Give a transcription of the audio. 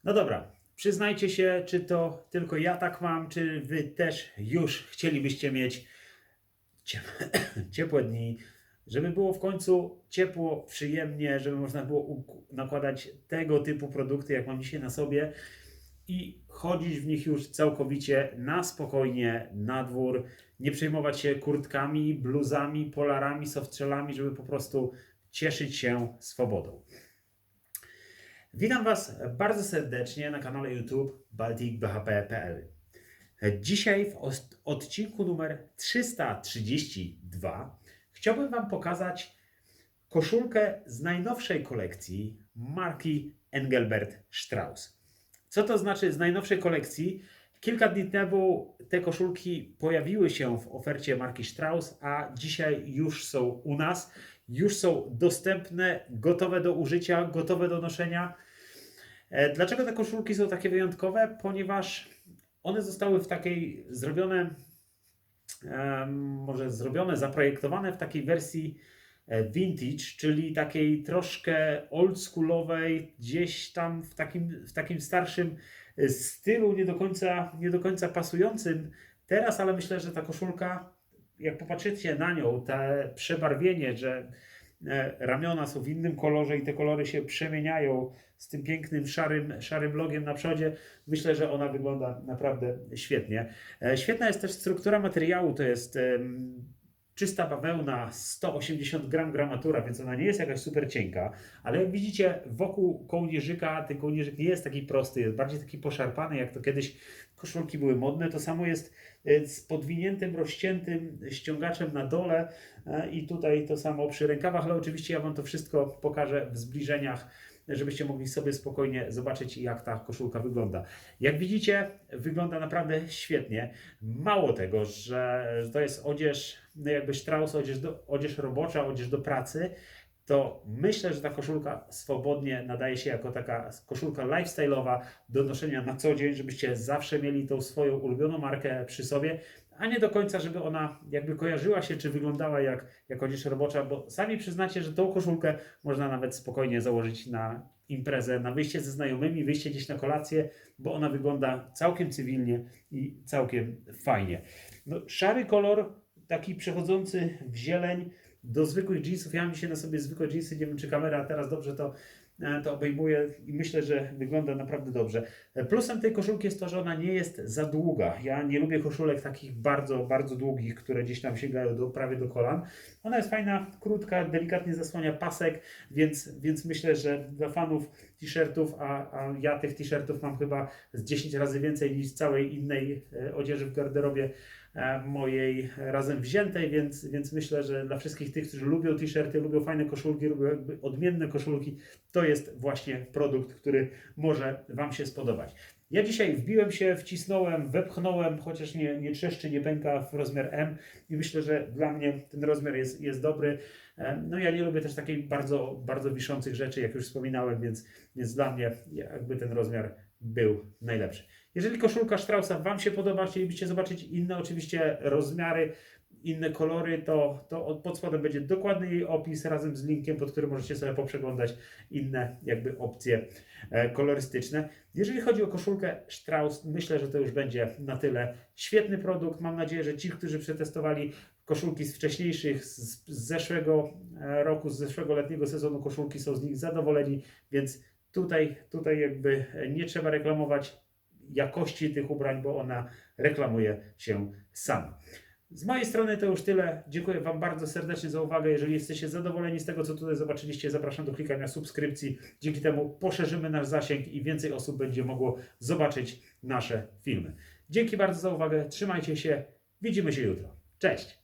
No dobra, przyznajcie się, czy to tylko ja tak mam, czy wy też już chcielibyście mieć ciepłe dni, żeby było w końcu ciepło, przyjemnie, żeby można było nakładać tego typu produkty, jak mam dzisiaj na sobie i chodzić w nich już całkowicie na spokojnie na dwór, nie przejmować się kurtkami, bluzami, polarami, softshellami, żeby po prostu cieszyć się swobodą. Witam Was bardzo serdecznie na kanale YouTube balticbhp.pl. Dzisiaj w odcinku numer 332 chciałbym Wam pokazać koszulkę z najnowszej kolekcji marki Engelbert Strauss. Co to znaczy z najnowszej kolekcji? Kilka dni temu te koszulki pojawiły się w ofercie marki Strauss, a dzisiaj już są u nas. Już są dostępne, gotowe do użycia, gotowe do noszenia. Dlaczego te koszulki są takie wyjątkowe? Ponieważ one zostały w takiej zaprojektowane w takiej wersji vintage, czyli takiej troszkę oldschoolowej, gdzieś tam w takim starszym stylu, nie do końca pasującym teraz, ale myślę, że ta koszulka, jak popatrzycie na nią, to przebarwienie, że ramiona są w innym kolorze i te kolory się przemieniają z tym pięknym szarym logiem na przodzie. Myślę, że ona wygląda naprawdę świetnie. Świetna jest też struktura materiału, to jest czysta bawełna, 180 gram gramatura, więc ona nie jest jakaś super cienka, ale jak widzicie wokół kołnierzyka, ten kołnierzyk nie jest taki prosty, jest bardziej taki poszarpany, jak to kiedyś koszulki były modne. To samo jest z podwiniętym, rozciętym ściągaczem na dole i tutaj to samo przy rękawach, ale oczywiście ja Wam to wszystko pokażę w zbliżeniach, żebyście mogli sobie spokojnie zobaczyć, jak ta koszulka wygląda. Jak widzicie, wygląda naprawdę świetnie. Mało tego, że to jest odzież, no jakby Strauss, odzież robocza, odzież do pracy, to myślę, że ta koszulka swobodnie nadaje się jako taka koszulka lifestyle'owa do noszenia na co dzień, żebyście zawsze mieli tą swoją ulubioną markę przy sobie, a nie do końca, żeby ona jakby kojarzyła się, czy wyglądała jak odzież robocza, bo sami przyznacie, że tą koszulkę można nawet spokojnie założyć na imprezę, na wyjście ze znajomymi, wyjście gdzieś na kolację, bo ona wygląda całkiem cywilnie i całkiem fajnie. No, szary kolor, taki przechodzący w zieleń, do zwykłych jeansów. Ja mam dzisiaj na sobie zwykłe jeansy, nie wiem czy kamera teraz dobrze to obejmuje i myślę, że wygląda naprawdę dobrze. Plusem tej koszulki jest to, że ona nie jest za długa. Ja nie lubię koszulek takich bardzo, bardzo długich, które gdzieś tam sięgają prawie do kolan. Ona jest fajna, krótka, delikatnie zasłania pasek, więc myślę, że dla fanów t-shirtów, a ja tych t-shirtów mam chyba z 10 razy więcej niż całej innej odzieży w garderobie mojej razem wziętej, więc myślę, że dla wszystkich tych, którzy lubią t-shirty, lubią fajne koszulki, lubią jakby odmienne koszulki, to jest właśnie produkt, który może Wam się spodobać. Ja dzisiaj wbiłem się, wcisnąłem, wepchnąłem, chociaż nie trzeszczy, nie pęka w rozmiar M i myślę, że dla mnie ten rozmiar jest dobry. No ja nie lubię też takiej bardzo, bardzo wiszących rzeczy, jak już wspominałem, więc dla mnie jakby ten rozmiar był najlepszy. Jeżeli koszulka Straussa Wam się podoba, chcielibyście zobaczyć inne oczywiście rozmiary, inne kolory, to pod spodem będzie dokładny jej opis razem z linkiem, pod którym możecie sobie poprzeglądać inne jakby opcje kolorystyczne. Jeżeli chodzi o koszulkę Strauss, myślę, że to już będzie na tyle. Świetny produkt. Mam nadzieję, że ci, którzy przetestowali koszulki z wcześniejszych, z zeszłego roku, z zeszłego letniego sezonu koszulki, są z nich zadowoleni, więc tutaj jakby nie trzeba reklamować jakości tych ubrań, bo ona reklamuje się sama. Z mojej strony to już tyle. Dziękuję Wam bardzo serdecznie za uwagę. Jeżeli jesteście zadowoleni z tego, co tutaj zobaczyliście, zapraszam do klikania subskrypcji. Dzięki temu poszerzymy nasz zasięg i więcej osób będzie mogło zobaczyć nasze filmy. Dzięki bardzo za uwagę. Trzymajcie się. Widzimy się jutro. Cześć!